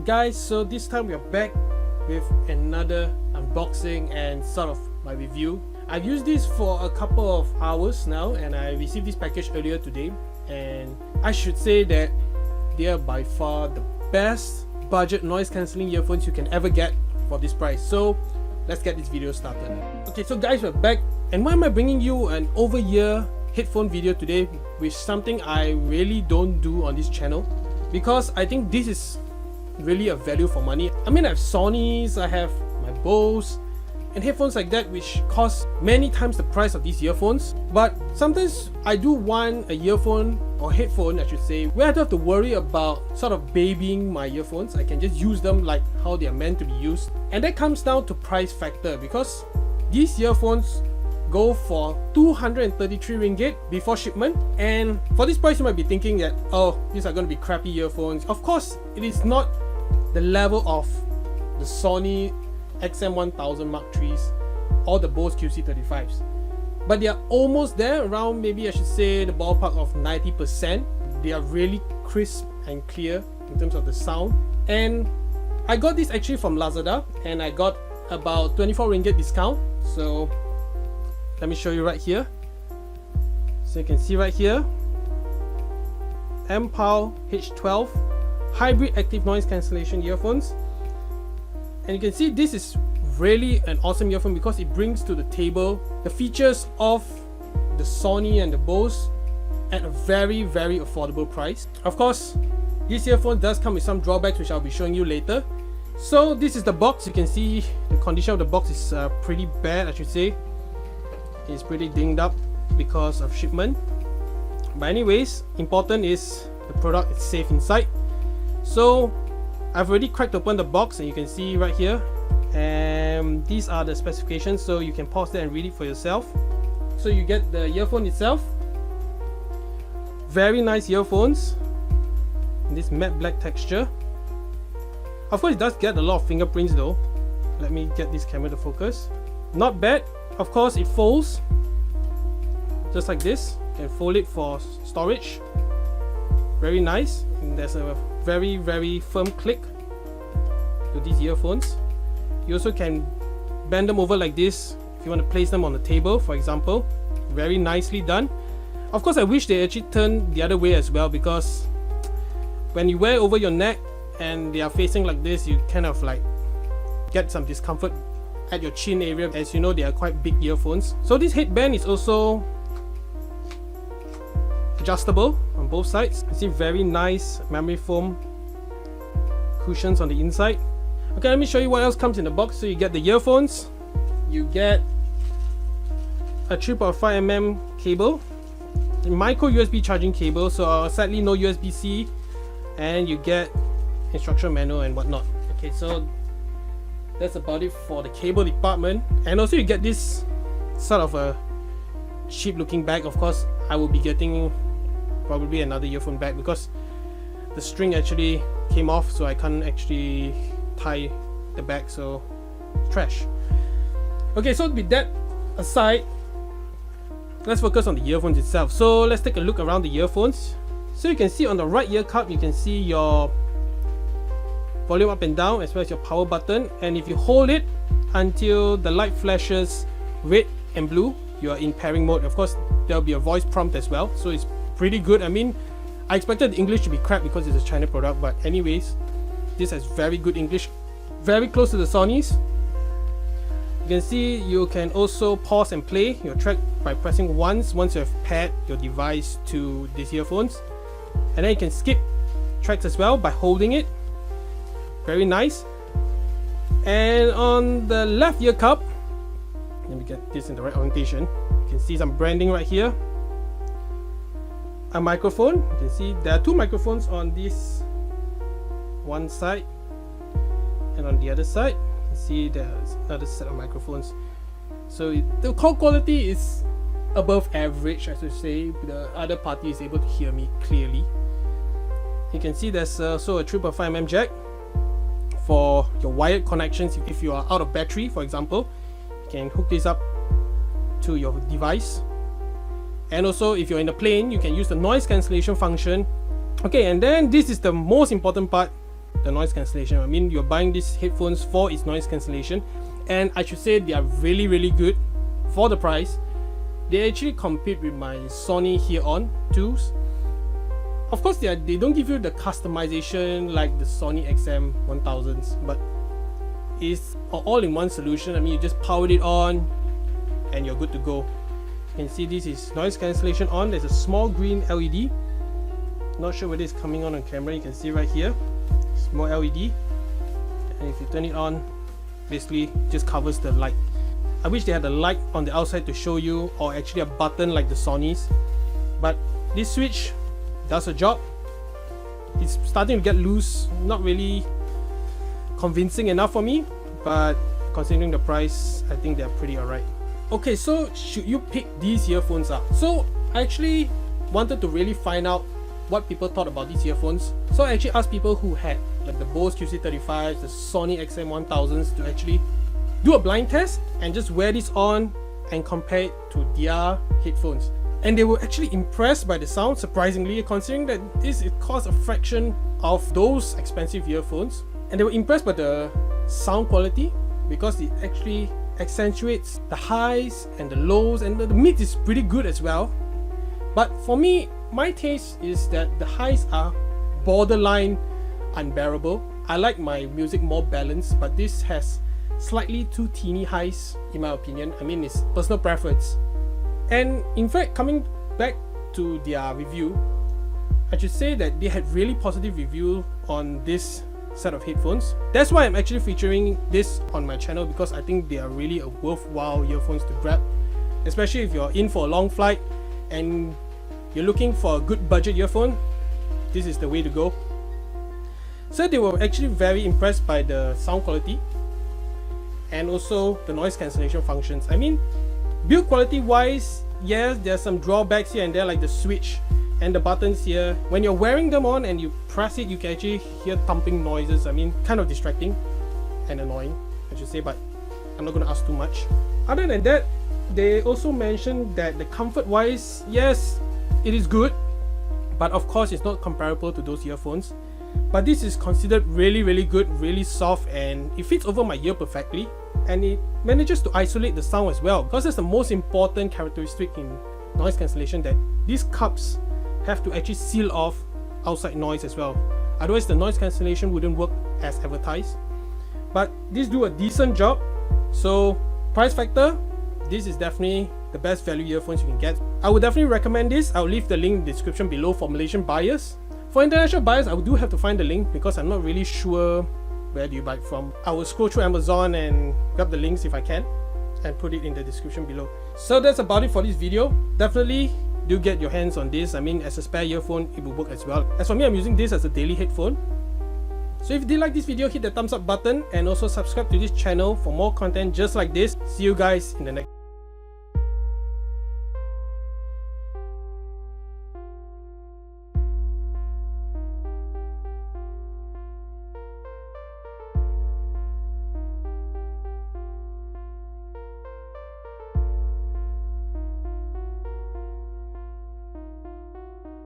guys, so this time we are back with another unboxing and sort of my review. I've used this for a couple of hours now and I received this package earlier today, and I should say that they are by far the best budget noise cancelling earphones you can ever get for this price. So let's get this video started. Okay, so guys, we're back, and why am I bringing you an over-ear headphone video today, which is something I really don't do on this channel, because I think this is really a value for money. I mean, I have Sonys, I have my Bose and headphones like that which cost many times the price of these earphones, but sometimes I do want a earphone or headphone, I should say, where I don't have to worry about sort of babying my earphones. I can just use them like how they are meant to be used, and that comes down to price factor, because these earphones go for 233 ringgit before shipment. And for this price you might be thinking that, oh, these are going to be crappy earphones. Of course it is not the level of the Sony XM1000 Mark IIIs or the Bose QC35s, but they are almost there, around maybe I should say the ballpark of 90%. They are really crisp and clear in terms of the sound, and I got this actually from Lazada and I got about 24 ringgit discount. So let me show you right here. So you can see right here, Mpow H12 hybrid active noise cancellation earphones, and you can see this is really an awesome earphone because it brings to the table the features of the Sony and the Bose at a very affordable price. Of course, this earphone does come with some drawbacks which I'll be showing you later. So this is the box. You can see the condition of the box is pretty bad, I should say. It's pretty dinged up because of shipment, but anyways, important is the product is safe inside. So I've already cracked open the box and you can see right here, and these are the specifications, so you can pause there and read it for yourself. So you get the earphone itself, very nice earphones in this matte black texture. Of course it does get a lot of fingerprints though. Let me get this camera to focus. Not bad. Of course it folds just like this. You can fold it for storage. Very nice, and there's a very firm click to these earphones. You also can bend them over like this if you want to place them on the table, for example. Very nicely done. Of course I wish they actually turn the other way as well, because when you wear it over your neck and they are facing like this, you kind of like get some discomfort at your chin area. As you know, they are quite big earphones. So this headband is also adjustable on both sides. You see very nice memory foam cushions on the inside. Okay, let me show you what else comes in the box. So you get the earphones, you get a 3.5mm cable, a micro USB charging cable, so sadly no USB-C, and you get instruction manual and whatnot. Okay, so that's about it for the cable department. And also you get this sort of a cheap looking bag. Of course I will be getting probably another earphone bag because the string actually came off, so I can't actually tie the bag, so it's trash. Okay, so with that aside, let's focus on the earphones itself. So let's take a look around the earphones. So you can see on the right ear cup, you can see your volume up and down as well as your power button, and if you hold it until the light flashes red and blue, you are in pairing mode. Of course there'll be a voice prompt as well, so it's pretty good. I mean, I expected the English to be crap because it's a China product, but anyways, this has very good English, very close to the Sonys. You can see you can also pause and play your track by pressing once you have paired your device to these earphones, and then you can skip tracks as well by holding it. Very nice. And on the left ear cup, let me get this in the right orientation, you can see some branding right here. A microphone. You can see there are two microphones on this one side, and on the other side you can see there's another set of microphones. So the call quality is above average, I should say. The other party is able to hear me clearly. You can see there's also a 3.5mm jack for your wired connections. If you are out of battery, for example, you can hook this up to your device. And also if you're in a plane, you can use the noise cancellation function. Okay, and then this is the most important part, the noise cancellation. I mean, you're buying these headphones for its noise cancellation, and I should say they are really good for the price. They actually compete with my Sony Hear-On 2s. Of course, they don't give you the customization like the Sony XM1000s, but it's an all-in-one solution. I mean, you just powered it on and you're good to go. You can see this is noise cancellation on. There's a small green LED. Not sure whether it's coming on camera. You can see right here, small LED, and if you turn it on, basically just covers the light. I wish they had a light on the outside to show you, or actually a button like the Sony's, but this switch does a job. It's starting to get loose, not really convincing enough for me, but considering the price, I think they're pretty alright. Okay, so should you pick these earphones up? So I actually wanted to really find out what people thought about these earphones. So I actually asked people who had like the Bose QC35s, the Sony XM1000s to actually do a blind test and just wear this on and compare it to their headphones. And they were actually impressed by the sound, surprisingly, considering that it costs a fraction of those expensive earphones. And they were impressed by the sound quality because it actually accentuates the highs and the lows, and the mid is pretty good as well. But for me, my taste is that the highs are borderline unbearable. I like my music more balanced, but this has slightly too teeny highs in my opinion. I mean, it's personal preference. And in fact, coming back to their review, I should say that they had really positive review on this set of headphones. That's why I'm actually featuring this on my channel, because I think they are really a worthwhile earphones to grab, especially if you're in for a long flight and you're looking for a good budget earphone. This is the way to go. So they were actually very impressed by the sound quality and also the noise cancellation functions. I mean, build quality wise, yes, there's some drawbacks here and there, like the switch and the buttons here. When you're wearing them on and you press it, you can actually hear thumping noises. I mean, kind of distracting and annoying, I should say, but I'm not going to ask too much. Other than that, they also mentioned that the comfort wise, yes, it is good, but of course it's not comparable to those earphones. But this is considered really good, really soft, and it fits over my ear perfectly, and it manages to isolate the sound as well, because that's the most important characteristic in noise cancellation, that these cups have to actually seal off outside noise as well. Otherwise the noise cancellation wouldn't work as advertised. But these do a decent job. So price factor, this is definitely the best value earphones you can get. I would definitely recommend this. I'll leave the link in the description below for Malaysian buyers. For international buyers, I do have to find the link because I'm not really sure where do you buy it from. I will scroll through Amazon and grab the links if I can and put it in the description below. So that's about it for this video. Definitely do get your hands on this. I mean, as a spare earphone, it will work as well. As for me, I'm using this as a daily headphone. So if you did like this video, hit the thumbs up button and also subscribe to this channel for more content just like this. See you guys in the next